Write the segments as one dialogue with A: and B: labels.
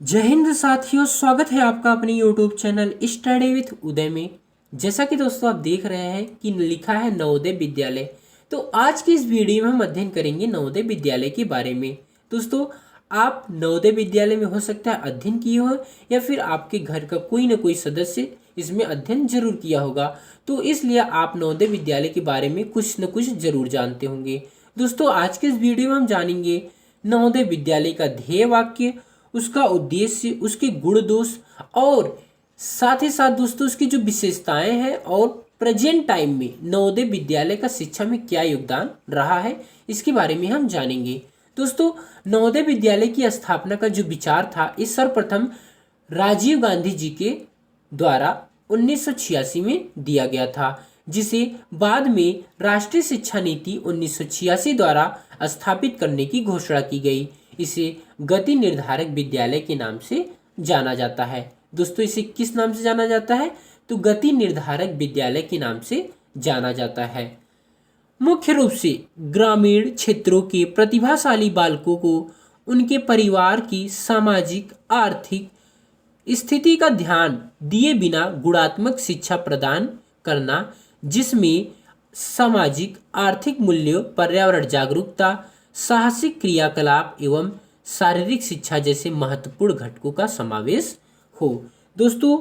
A: जय हिंद साथियों, स्वागत है आपका अपने YouTube चैनल स्टडी विथ उदय में। जैसा कि दोस्तों आप देख रहे हैं कि लिखा है नवोदय विद्यालय। तो आज की इस वीडियो में हम अध्ययन करेंगे नवोदय विद्यालय के बारे में। दोस्तों, आप नवोदय विद्यालय में हो सकता है अध्ययन किए हो या फिर आपके घर का कोई ना कोई सदस्य इसमें अध्ययन जरूर किया होगा। तो इसलिए आप नवोदय विद्यालय के बारे में कुछ न कुछ जरूर जानते होंगे। दोस्तों, आज के इस वीडियो में हम जानेंगे नवोदय विद्यालय का ध्येय वाक्य, उसका उद्देश्य, उसके गुण दोष और साथ ही साथ दोस्तों उसकी जो विशेषताएं हैं और प्रेजेंट टाइम में नवोदय विद्यालय का शिक्षा में क्या योगदान रहा है, इसके बारे में हम जानेंगे। दोस्तों, नवोदय विद्यालय की स्थापना का जो विचार था इस सर्वप्रथम राजीव गांधी जी के द्वारा 1986 में दिया गया था, जिसे बाद में राष्ट्रीय शिक्षा नीति 1986 द्वारा स्थापित करने की घोषणा की गई। इसे गति निर्धारक विद्यालय के नाम से जाना जाता है। दोस्तों, इसे किस नाम से जाना जाता है? तो गति निर्धारक विद्यालय के नाम से जाना जाता है। मुख्य रूप से ग्रामीण क्षेत्रों के प्रतिभाशाली बालकों को उनके परिवार की सामाजिक आर्थिक स्थिति का ध्यान दिए बिना गुणात्मक शिक्षा प्रदान करना, जिसमें सामाजिक आर्थिक मूल्यों, पर्यावरण जागरूकता, साहसिक क्रियाकलाप एवं शारीरिक शिक्षा जैसे महत्वपूर्ण घटकों का समावेश हो। दोस्तों,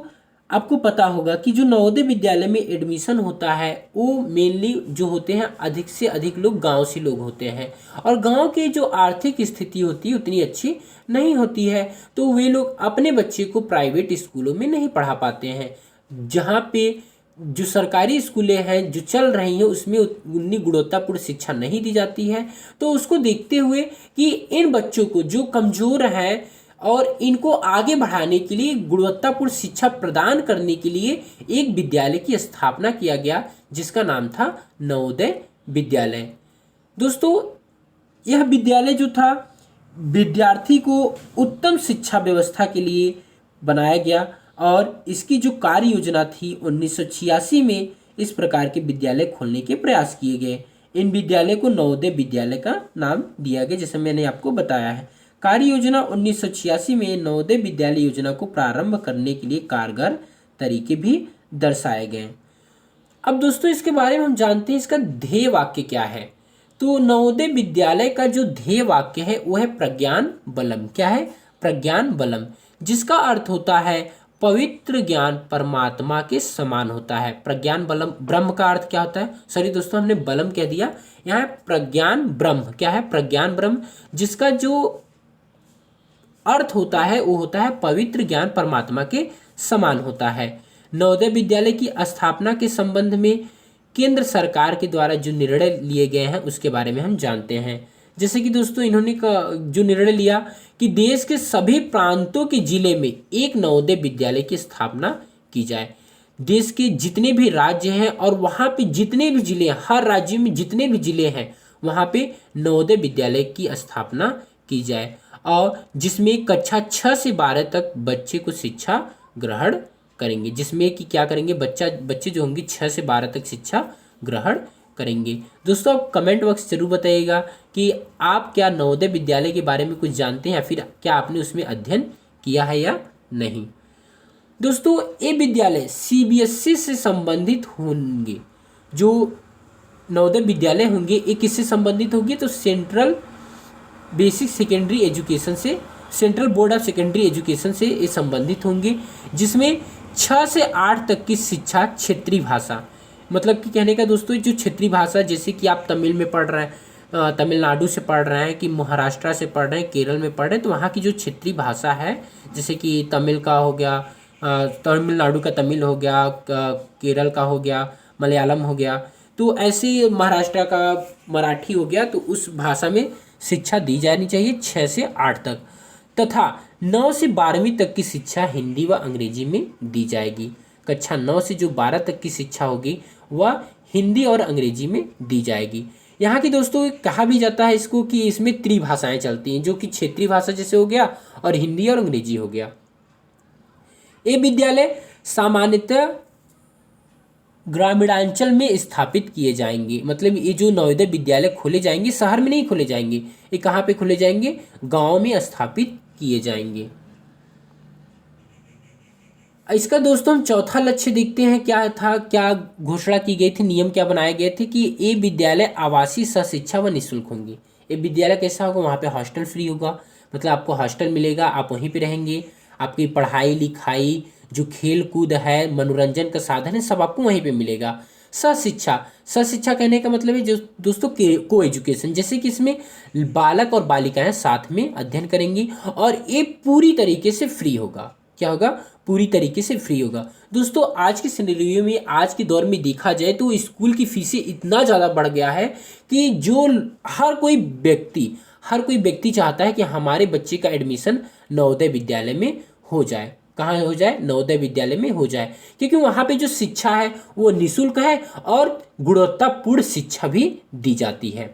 A: आपको पता होगा कि जो नवोदय विद्यालय में एडमिशन होता है वो मेनली जो होते हैं अधिक से अधिक लोग गांव से लोग होते हैं, और गांव की जो आर्थिक स्थिति होती है उतनी अच्छी नहीं होती है, तो वे लोग अपने बच्चे को प्राइवेट स्कूलों में नहीं पढ़ा पाते हैं। जहाँ पे जो सरकारी स्कूलें हैं जो चल रही हैं उसमें उतनी गुणवत्तापूर्ण शिक्षा नहीं दी जाती है। तो उसको देखते हुए कि इन बच्चों को जो कमज़ोर हैं और इनको आगे बढ़ाने के लिए गुणवत्तापूर्ण शिक्षा प्रदान करने के लिए एक विद्यालय की स्थापना किया गया, जिसका नाम था नवोदय विद्यालय। दोस्तों, यह विद्यालय जो था विद्यार्थी को उत्तम शिक्षा व्यवस्था के लिए बनाया गया, और इसकी जो कार्य योजना थी 1986 में इस प्रकार के विद्यालय खोलने के प्रयास किए गए। इन विद्यालय को नवोदय विद्यालय का नाम दिया गया, जैसे मैंने आपको बताया है। कार्य योजना 1986 में नवोदय विद्यालय योजना को प्रारंभ करने के लिए कारगर तरीके भी दर्शाए गए। अब दोस्तों, इसके बारे में हम जानते हैं इसका ध्येय वाक्य क्या है। तो नवोदय विद्यालय का जो ध्येय वाक्य है वो है प्रज्ञान बलम। क्या है? प्रज्ञान बलम, जिसका अर्थ होता है पवित्र ज्ञान परमात्मा के समान होता है। प्रज्ञान बलम, ब्रह्म का अर्थ क्या होता है? सॉरी दोस्तों, हमने बलम कह दिया, यहाँ प्रज्ञान ब्रह्म। क्या है? प्रज्ञान ब्रह्म, जिसका जो अर्थ होता है वो होता है पवित्र ज्ञान परमात्मा के समान होता है। नवोदय विद्यालय की स्थापना के संबंध में केंद्र सरकार के द्वारा जो निर्णय लिए गए हैं उसके बारे में हम जानते हैं। जैसे कि दोस्तों इन्होंने जो निर्णय लिया कि देश के सभी प्रांतों के जिले में एक नवोदय विद्यालय की स्थापना की जाए। देश के जितने भी राज्य हैं और वहाँ पे जितने भी जिले हैं, हर राज्य में जितने भी जिले हैं वहाँ पे नवोदय विद्यालय की स्थापना की जाए, और जिसमें कक्षा 6 से 12 तक बच्चे को शिक्षा ग्रहण करेंगे। जिसमें कि क्या करेंगे, बच्चे जो होंगे 6 से 12 तक शिक्षा ग्रहण करेंगे। दोस्तों, आप कमेंट बॉक्स जरूर बताइएगा कि आप क्या नवोदय विद्यालय के बारे में कुछ जानते हैं या फिर क्या आपने उसमें अध्ययन किया है या नहीं। दोस्तों, ये विद्यालय सीबीएसई से संबंधित होंगे। जो नवोदय विद्यालय होंगे ये किससे संबंधित होंगे? तो सेंट्रल बेसिक सेकेंडरी एजुकेशन से, central board of secondary education से ये संबंधित होंगे, जिसमें 6 से 8 तक की शिक्षा क्षेत्रीय भाषा, मतलब कि कहने का दोस्तों जो क्षेत्रीय भाषा, जैसे कि आप तमिल में पढ़ रहे हैं, तमिलनाडु से पढ़ रहे हैं कि महाराष्ट्र से पढ़ रहे हैं, केरल में पढ़ रहे हैं, तो वहाँ की जो क्षेत्रीय भाषा है, जैसे कि तमिल का हो गया, तमिलनाडु का तमिल हो गया, केरल का हो गया, मलयालम हो गया, तो ऐसे महाराष्ट्र का मराठी हो गया, तो उस भाषा में शिक्षा दी जानी चाहिए 6 से 8 तक, तथा 9 से 12वीं तक की शिक्षा हिंदी व अंग्रेजी में दी जाएगी। कक्षा 9 से जो 12 तक की शिक्षा होगी वह हिंदी और अंग्रेजी में दी जाएगी। यहाँ की दोस्तों कहा भी जाता है इसको कि इसमें त्रिभाषाएं चलती हैं, जो कि क्षेत्रीय भाषा जैसे हो गया और हिंदी और अंग्रेजी हो गया। ये विद्यालय सामान्यतः ग्रामीणांचल में स्थापित किए जाएंगे। मतलब ये जो नवोदय विद्यालय खोले जाएंगे शहर में नहीं खोले जाएंगे, ये कहाँ पे खोले जाएंगे? गांव में स्थापित किए जाएंगे। इसका दोस्तों हम चौथा लक्ष्य देखते हैं, क्या था, क्या घोषणा की गई थी, नियम क्या बनाए गए थे कि ये विद्यालय आवासीय सह शिक्षा व निःशुल्क होंगी। ये विद्यालय कैसा होगा, वहाँ पे हॉस्टल फ्री होगा, मतलब आपको हॉस्टल मिलेगा, आप वहीं पे रहेंगे, आपकी पढ़ाई लिखाई, जो खेल कूद है, मनोरंजन का साधन है, सब आपको वहीं पे मिलेगा। सशिक्षा, सशिक्षा कहने का मतलब है जो दोस्तों को एजुकेशन, जैसे कि इसमें बालक और बालिकाएं साथ में अध्ययन करेंगी और ये पूरी तरीके से फ्री होगा। क्या होगा, पूरी तरीके से फ्री होगा। दोस्तों आज के सिनेरियो में, आज के दौर में देखा जाए तो स्कूल की फीसें इतना ज़्यादा बढ़ गया है कि जो हर कोई व्यक्ति हर कोई व्यक्ति चाहता है कि हमारे बच्चे का एडमिशन नवोदय विद्यालय में हो जाए। कहाँ हो जाए, नवोदय विद्यालय में हो जाए, क्योंकि वहाँ पे जो शिक्षा है वो निःशुल्क है और गुणवत्तापूर्ण शिक्षा भी दी जाती है।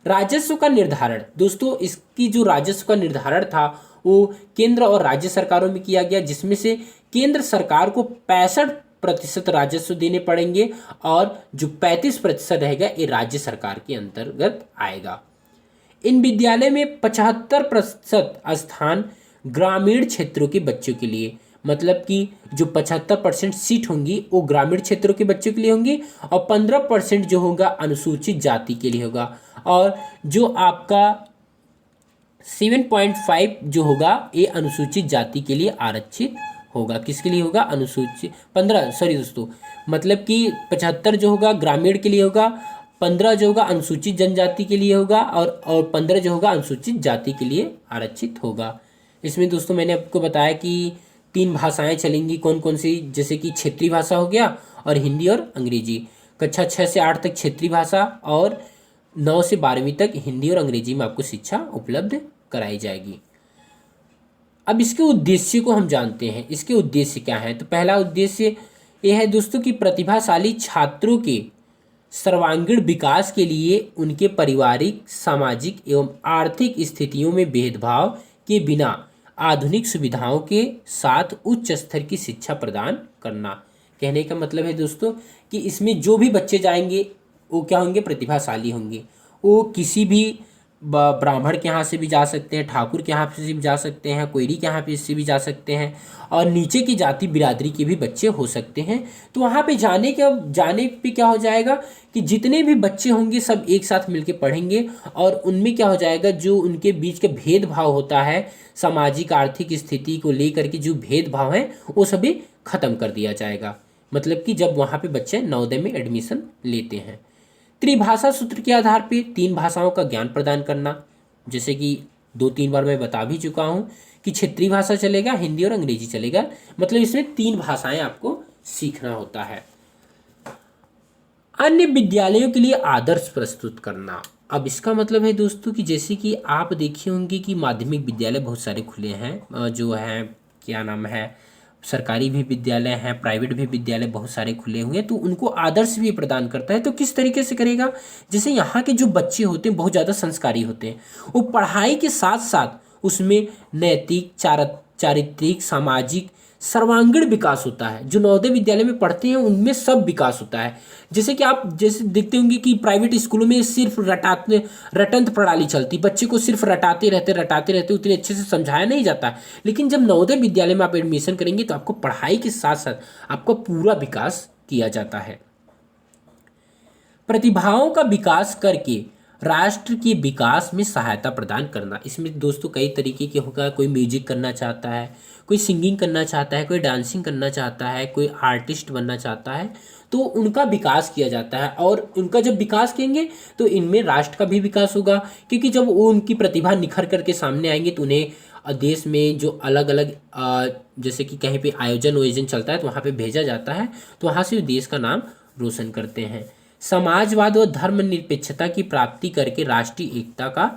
A: राजस्व का निर्धारण, दोस्तों इसकी जो राजस्व का निर्धारण था वो केंद्र और राज्य सरकारों में किया गया, जिसमें से केंद्र सरकार को 65% राजस्व देने पड़ेंगे और जो 35% रहेगा ये राज्य सरकार के अंतर्गत आएगा। इन विद्यालय में 75% स्थान ग्रामीण क्षेत्रों के बच्चों के लिए, मतलब कि जो 75% सीट होंगी वो ग्रामीण क्षेत्रों के बच्चों के लिए होंगी और 15% जो होगा अनुसूचित जाति के लिए होगा। और जो आपका 7.5 जो होगा ये अनुसूचित जाति के लिए आरक्षित होगा। किसके लिए होगा, अनुसूचित 15, सॉरी दोस्तों, मतलब कि 75 जो होगा ग्रामीण के लिए होगा, 15 जो होगा अनुसूचित जनजाति के लिए होगा और 15 जो होगा अनुसूचित जाति के लिए आरक्षित होगा। इसमें दोस्तों मैंने आपको बताया कि 3 भाषाएं चलेंगी, कौन कौन सी, जैसे कि क्षेत्रीय भाषा हो गया और हिंदी और अंग्रेजी। कक्षा 6 से 8 तक क्षेत्रीय भाषा और 9 से 12वीं तक हिंदी और अंग्रेजी में आपको शिक्षा उपलब्ध कराई जाएगी। अब इसके उद्देश्य को हम जानते हैं, इसके उद्देश्य क्या है। तो पहला उद्देश्य यह है दोस्तों कि प्रतिभाशाली छात्रों के सर्वांगीण विकास के लिए उनके पारिवारिक, सामाजिक एवं आर्थिक स्थितियों में भेदभाव के बिना आधुनिक सुविधाओं के साथ उच्च स्तर की शिक्षा प्रदान करना। कहने का मतलब है दोस्तों कि इसमें जो भी बच्चे जाएंगे वो क्या होंगे, प्रतिभाशाली होंगे। वो किसी भी ब्राह्मण के यहाँ से भी जा सकते हैं, ठाकुर के यहाँ से भी जा सकते हैं, कोयरी के यहाँ से भी जा सकते हैं और नीचे की जाति बिरादरी के भी बच्चे हो सकते हैं। तो वहाँ पे जाने पे क्या हो जाएगा कि जितने भी बच्चे होंगे सब एक साथ मिलके पढ़ेंगे और उनमें क्या हो जाएगा, जो उनके बीच का भेदभाव होता है, सामाजिक आर्थिक स्थिति को लेकर के जो भेदभाव है वो सभी खत्म कर दिया जाएगा। मतलब कि जब वहाँ पे बच्चे नवोदय में एडमिशन लेते हैं। त्रिभाषा सूत्र के आधार पे 3 भाषाओं का ज्ञान प्रदान करना, जैसे कि 2-3 बार मैं बता भी चुका हूँ कि क्षेत्रीय भाषा चलेगा, हिंदी और अंग्रेजी चलेगा, मतलब इसमें 3 भाषाएं आपको सीखना होता है। अन्य विद्यालयों के लिए आदर्श प्रस्तुत करना। अब इसका मतलब है दोस्तों कि जैसे कि आप देखे होंगे कि माध्यमिक विद्यालय बहुत सारे खुले हैं, जो है क्या नाम है, सरकारी भी विद्यालय हैं, प्राइवेट भी विद्यालय बहुत सारे खुले हुए हैं, तो उनको आदर्श भी प्रदान करता है। तो किस तरीके से करेगा, जैसे यहाँ के जो बच्चे होते हैं बहुत ज़्यादा संस्कारी होते हैं, वो पढ़ाई के साथ साथ उसमें नैतिक, चारित्रिक, सामाजिक सर्वांगीण विकास होता है। जो नवोदय विद्यालय में पढ़ते हैं उनमें सब विकास होता है। जैसे कि आप जैसे देखते होंगे कि प्राइवेट स्कूलों में सिर्फ रटंत प्रणाली चलती, बच्चे को सिर्फ रटाते रहते, उतने अच्छे से समझाया नहीं जाता। लेकिन जब नवोदय विद्यालय में आप एडमिशन करेंगे तो आपको पढ़ाई के साथ साथ आपका पूरा विकास किया जाता है। प्रतिभाओं का विकास करके राष्ट्र के विकास में सहायता प्रदान करना। इसमें दोस्तों कई तरीके के होगा, कोई म्यूजिक करना चाहता है, कोई सिंगिंग करना चाहता है, कोई डांसिंग करना चाहता है, कोई आर्टिस्ट बनना चाहता है, तो उनका विकास किया जाता है। और उनका जब विकास करेंगे तो इनमें राष्ट्र का भी विकास होगा, क्योंकि जब वो उनकी प्रतिभा निखर करके सामने आएंगे तो उन्हें देश में जो अलग अलग जैसे कि कहीं पे आयोजन चलता है तो वहाँ पे भेजा जाता है, तो वहाँ से देश का नाम रोशन करते हैं। समाजवाद व धर्मनिरपेक्षता की प्राप्ति करके राष्ट्रीय एकता का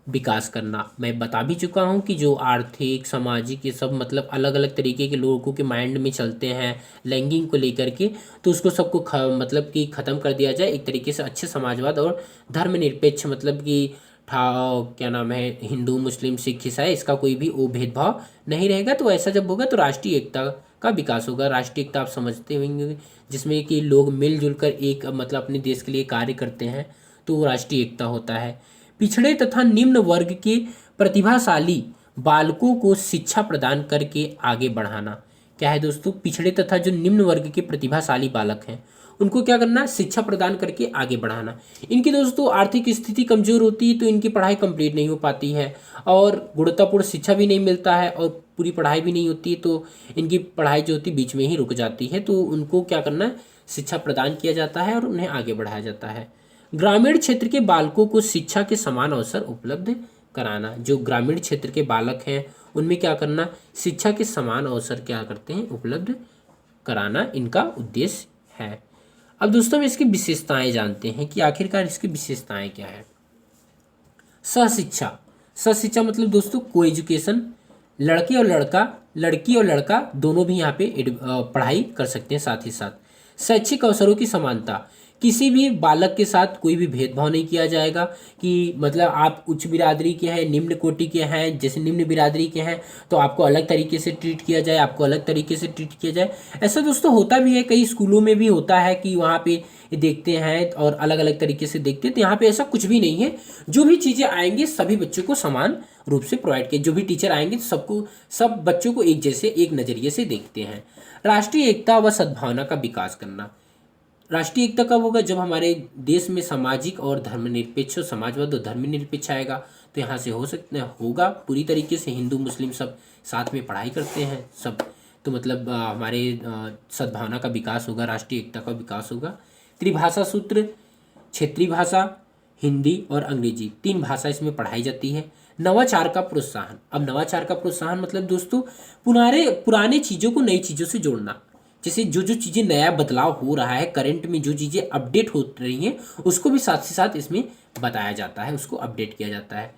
A: विकास करना। मैं बता भी चुका हूँ कि जो आर्थिक, सामाजिक, ये सब मतलब अलग अलग तरीके के लोगों के माइंड में चलते हैं लैंगिंग को लेकर के, तो उसको सबको मतलब कि ख़त्म कर दिया जाए एक तरीके से। अच्छे समाजवाद और धर्मनिरपेक्ष, मतलब कि क्या नाम है, हिंदू, मुस्लिम, सिख, ईसाई, इसका कोई भी वो भेदभाव नहीं रहेगा। तो ऐसा जब होगा तो राष्ट्रीय एकता का विकास होगा। राष्ट्रीय एकता आप समझते होंगे, जिसमें कि लोग मिलजुल कर एक मतलब अपने देश के लिए कार्य करते हैं, तो वो राष्ट्रीय एकता होता है। पिछड़े तथा निम्न वर्ग के प्रतिभाशाली बालकों को शिक्षा प्रदान करके आगे बढ़ाना। क्या है दोस्तों, पिछड़े तथा जो निम्न वर्ग के प्रतिभाशाली बालक हैं उनको क्या करना, शिक्षा प्रदान करके आगे बढ़ाना। इनकी दोस्तों आर्थिक स्थिति कमजोर होती है तो इनकी पढ़ाई कंप्लीट नहीं हो पाती है और गुणवत्तापूर्ण शिक्षा भी नहीं मिलता है और पूरी पढ़ाई भी नहीं होती है, तो इनकी पढ़ाई जो होती बीच में ही रुक जाती है। तो उनको क्या करना, शिक्षा प्रदान किया जाता है और उन्हें आगे बढ़ाया जाता है। ग्रामीण क्षेत्र के बालकों को शिक्षा के समान अवसर उपलब्ध कराना। जो ग्रामीण क्षेत्र के बालक हैं उनमें क्या करना, शिक्षा के समान अवसर क्या करते हैं, उपलब्ध कराना इनका उद्देश्य है। अब दोस्तों हम इसकी विशेषताएं जानते हैं कि आखिरकार इसकी विशेषताएं क्या है। सहशिक्षा, सहशिक्षा मतलब दोस्तों को एजुकेशन, लड़के और लड़का, लड़की और लड़का दोनों भी यहाँ पे पढ़ाई कर सकते हैं। साथ ही साथ शैक्षिक अवसरों की समानता, किसी भी बालक के साथ कोई भी भेदभाव नहीं किया जाएगा कि मतलब आप उच्च बिरादरी के हैं, निम्न कोटि के हैं, जैसे निम्न बिरादरी के हैं तो आपको अलग तरीके से ट्रीट किया जाए, आपको अलग तरीके से ट्रीट किया जाए। ऐसा दोस्तों होता भी है, कई स्कूलों में भी होता है कि वहाँ पे देखते हैं और अलग अलग तरीके से देखते हैं। तो यहाँ पे ऐसा कुछ भी नहीं है, जो भी चीज़ें आएंगी सभी बच्चों को समान रूप से प्रोवाइड किए, जो भी टीचर आएंगे सबको, सब बच्चों को एक जैसे एक नज़रिए से देखते हैं। राष्ट्रीय एकता व सद्भावना का विकास करना, राष्ट्रीय एकता कब होगा, जब हमारे देश में सामाजिक और धर्मनिरपेक्ष, समाजवाद और धर्मनिरपेक्ष आएगा। तो यहाँ से हो सकता होगा पूरी तरीके से हिंदू मुस्लिम सब साथ में पढ़ाई करते हैं सब, तो मतलब हमारे सद्भावना का विकास होगा, राष्ट्रीय एकता का विकास होगा। त्रिभाषा सूत्र, क्षेत्रीय भाषा, हिंदी और अंग्रेजी, 3 भाषा इसमें पढ़ाई जाती है। नवाचार का प्रोत्साहन, अब नवाचार का प्रोत्साहन मतलब दोस्तों पुराने चीज़ों को नई चीज़ों से जोड़ना। जैसे जो जो चीज़ें नया बदलाव हो रहा है, करंट में जो चीज़ें अपडेट हो रही हैं उसको भी साथ ही साथ इसमें बताया जाता है, उसको अपडेट किया जाता है।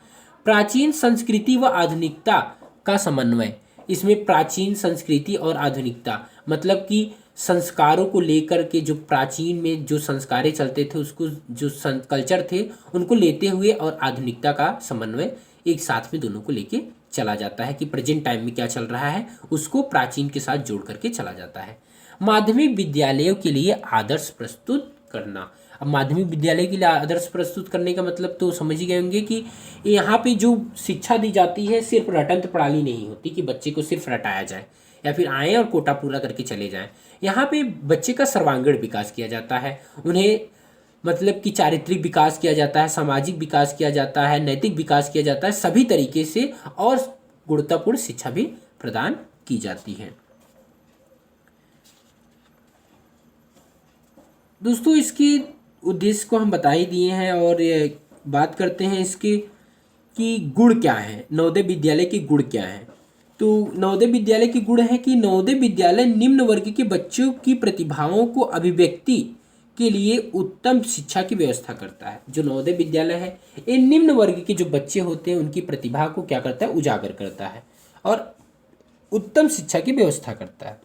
A: प्राचीन संस्कृति व आधुनिकता का समन्वय, इसमें प्राचीन संस्कृति और आधुनिकता मतलब कि संस्कारों को लेकर के, जो प्राचीन में जो संस्कारें चलते थे उसको, जो कल्चर थे उनको लेते हुए और आधुनिकता का समन्वय एक साथ में दोनों को लेके चला जाता है कि प्रेजेंट टाइम में क्या चल रहा है उसको प्राचीन के साथ जोड़ करके चला जाता है। माध्यमिक विद्यालयों के लिए आदर्श प्रस्तुत करना, अब माध्यमिक विद्यालय के लिए आदर्श प्रस्तुत करने का मतलब तो समझ ही गए होंगे कि यहाँ पे जो शिक्षा दी जाती है सिर्फ रटंत प्रणाली नहीं होती कि बच्चे को सिर्फ रटाया जाए या फिर आए और कोटा पूरा करके चले जाएं। यहाँ पे बच्चे का सर्वांगीण विकास किया जाता है, उन्हें मतलब कि चारित्रिक विकास किया जाता है, सामाजिक विकास किया जाता है, नैतिक विकास किया जाता है, सभी तरीके से और गुणवत्तापूर्ण शिक्षा भी प्रदान की जाती है। दोस्तों इसके उद्देश्य को हम बता ही दिए हैं और बात करते हैं इसके कि गुण क्या है, नवोदय विद्यालय के गुण क्या हैं। तो नवोदय विद्यालय के गुण है कि नवोदय विद्यालय निम्न वर्ग के बच्चों की प्रतिभाओं को अभिव्यक्ति के लिए उत्तम शिक्षा की व्यवस्था करता है। जो नवोदय विद्यालय है ये निम्न वर्ग के जो बच्चे होते हैं उनकी प्रतिभा को क्या करता है, उजागर करता है और उत्तम शिक्षा की व्यवस्था करता है।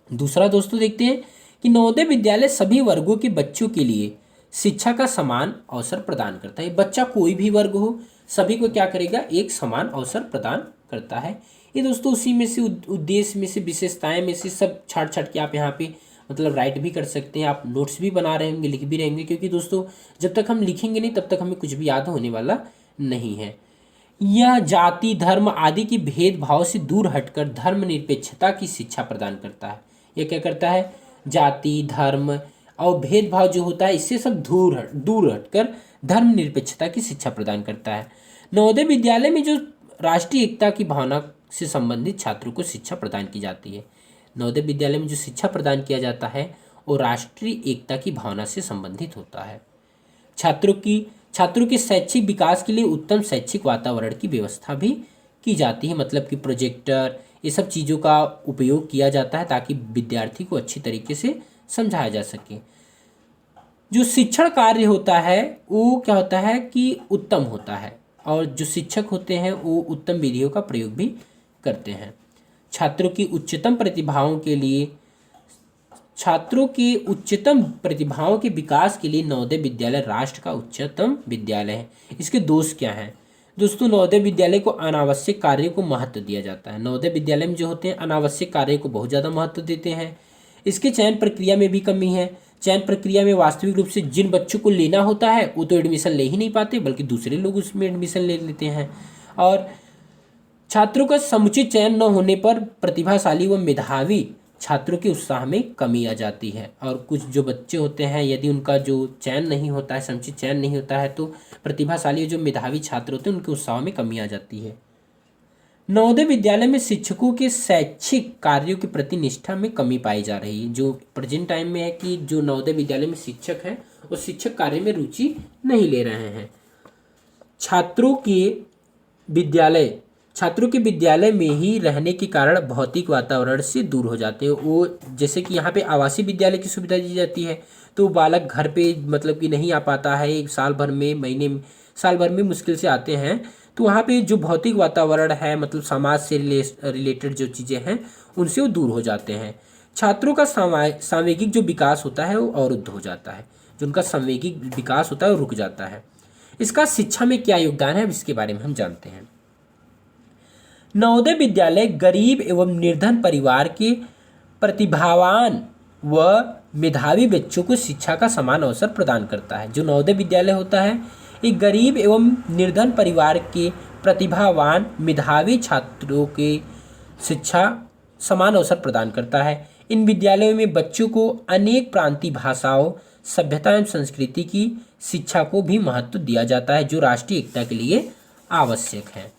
A: दूसरा दोस्तों देखते हैं कि नवोदय विद्यालय सभी वर्गों के बच्चों के लिए शिक्षा का समान अवसर प्रदान करता है। बच्चा कोई भी वर्ग हो सभी को क्या करेगा, एक समान अवसर प्रदान करता है। ये दोस्तों उसी में से उद्देश्य में से विशेषताएं में से सब छाट छाट के आप यहाँ पे मतलब राइट भी कर सकते हैं, आप नोट्स भी बना रहे होंगे, लिख भी रहेंगे, क्योंकि दोस्तों जब तक हम लिखेंगे नहीं तब तक हमें कुछ भी याद होने वाला नहीं है। यह जाति धर्म आदि की भेदभाव से दूर हटकर धर्मनिरपेक्षता की शिक्षा प्रदान करता है। यह क्या करता है, जाति धर्म और भेदभाव जो होता है इससे सब दूर हटकर धर्मनिरपेक्षता की शिक्षा प्रदान करता है। नवोदय विद्यालय में जो राष्ट्रीय एकता की भावना से संबंधित छात्रों को शिक्षा प्रदान की जाती है। नवोदय विद्यालय में जो शिक्षा प्रदान किया जाता है वो राष्ट्रीय एकता की भावना से संबंधित होता है। छात्रों के शैक्षिक विकास के लिए उत्तम शैक्षिक वातावरण की व्यवस्था भी की जाती है, मतलब कि प्रोजेक्टर ये सब चीज़ों का उपयोग किया जाता है ताकि विद्यार्थी को अच्छी तरीके से समझाया जा सके। जो शिक्षण कार्य होता है वो क्या होता है कि उत्तम होता है और जो शिक्षक होते हैं वो उत्तम विधियों का प्रयोग भी करते हैं। छात्रों की उच्चतम प्रतिभाओं के विकास के लिए नवोदय विद्यालय राष्ट्र का उच्चतम विद्यालय है। इसके दोष क्या हैं दोस्तों, नवोदय विद्यालय को अनावश्यक कार्यों को महत्व दिया जाता है। नवोदय विद्यालय में जो होते हैं अनावश्यक कार्य को बहुत ज़्यादा महत्व देते हैं। इसके चयन प्रक्रिया में भी कमी है। चयन प्रक्रिया में वास्तविक रूप से जिन बच्चों को लेना होता है वो तो एडमिशन ले ही नहीं पाते बल्कि दूसरे लोग उसमें एडमिशन ले लेते हैं। और छात्रों का समुचित चयन न होने पर प्रतिभाशाली व मेधावी छात्रों के उत्साह में कमी आ जाती है। और कुछ जो बच्चे होते हैं, यदि उनका जो चयन नहीं होता है, समुचित चयन नहीं होता है, तो प्रतिभाशाली जो मेधावी छात्र होते हैं उनके उत्साह में कमी आ जाती है। नवोदय विद्यालय में शिक्षकों के शैक्षिक कार्यों के प्रति निष्ठा में कमी पाई जा रही है। जो प्रेजेंट टाइम में है कि जो नवोदय विद्यालय में शिक्षक हैं वो शिक्षक कार्य में रुचि नहीं ले रहे हैं। छात्रों के विद्यालय में ही रहने के कारण भौतिक वातावरण से दूर हो जाते हैं। वो जैसे कि यहाँ पे आवासीय विद्यालय की सुविधा दी जाती है, तो बालक घर पे मतलब कि नहीं आ पाता है, एक साल भर में मुश्किल से आते हैं। तो वहाँ पे जो भौतिक वातावरण है, मतलब समाज से रिलेटेड जो चीज़ें हैं उनसे वो दूर हो जाते हैं। छात्रों का सांवेगिक जो विकास होता है वो अवरुद्ध हो जाता है। जो उनका सांवेगिक विकास होता है वो रुक जाता है। इसका शिक्षा में क्या योगदान है, अब इसके बारे में हम जानते हैं। नवोदय विद्यालय गरीब एवं निर्धन परिवार के प्रतिभावान व मेधावी बच्चों को शिक्षा का समान अवसर प्रदान करता है। जो नवोदय विद्यालय होता है एक गरीब एवं निर्धन परिवार के प्रतिभावान मेधावी छात्रों के शिक्षा समान अवसर प्रदान करता है। इन विद्यालयों में बच्चों को अनेक प्रांतीय भाषाओं, सभ्यता एवं संस्कृति की शिक्षा को भी महत्व दिया जाता है, जो राष्ट्रीय एकता के लिए आवश्यक है।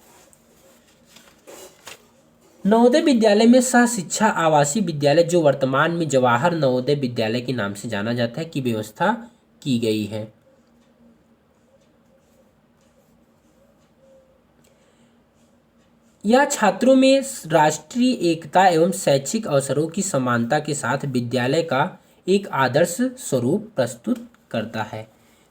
A: नवोदय विद्यालय में सह शिक्षा आवासीय विद्यालय, जो वर्तमान में जवाहर नवोदय विद्यालय के नाम से जाना जाता है, की व्यवस्था की गई है। यह छात्रों में राष्ट्रीय एकता एवं शैक्षिक अवसरों की समानता के साथ विद्यालय का एक आदर्श स्वरूप प्रस्तुत करता है।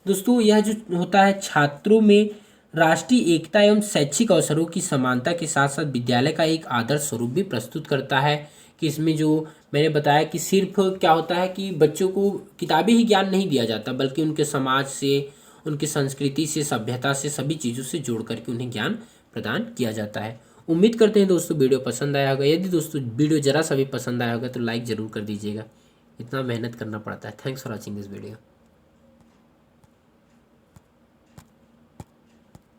A: दोस्तों, यह जो होता है छात्रों में राष्ट्रीय एकता एवं शैक्षिक अवसरों की समानता के साथ साथ विद्यालय का एक आदर्श स्वरूप भी प्रस्तुत करता है। कि इसमें जो मैंने बताया कि सिर्फ क्या होता है कि बच्चों को किताबी ही ज्ञान नहीं दिया जाता, बल्कि उनके समाज से, उनकी संस्कृति से, सभ्यता से, सभी चीज़ों से जोड़ करके उन्हें ज्ञान प्रदान किया जाता है। उम्मीद करते हैं दोस्तों वीडियो पसंद आया होगा। यदि दोस्तों वीडियो ज़रा सा भी पसंद आया होगा तो लाइक ज़रूर कर दीजिएगा, इतना मेहनत करना पड़ता है। Thanks for watching this video.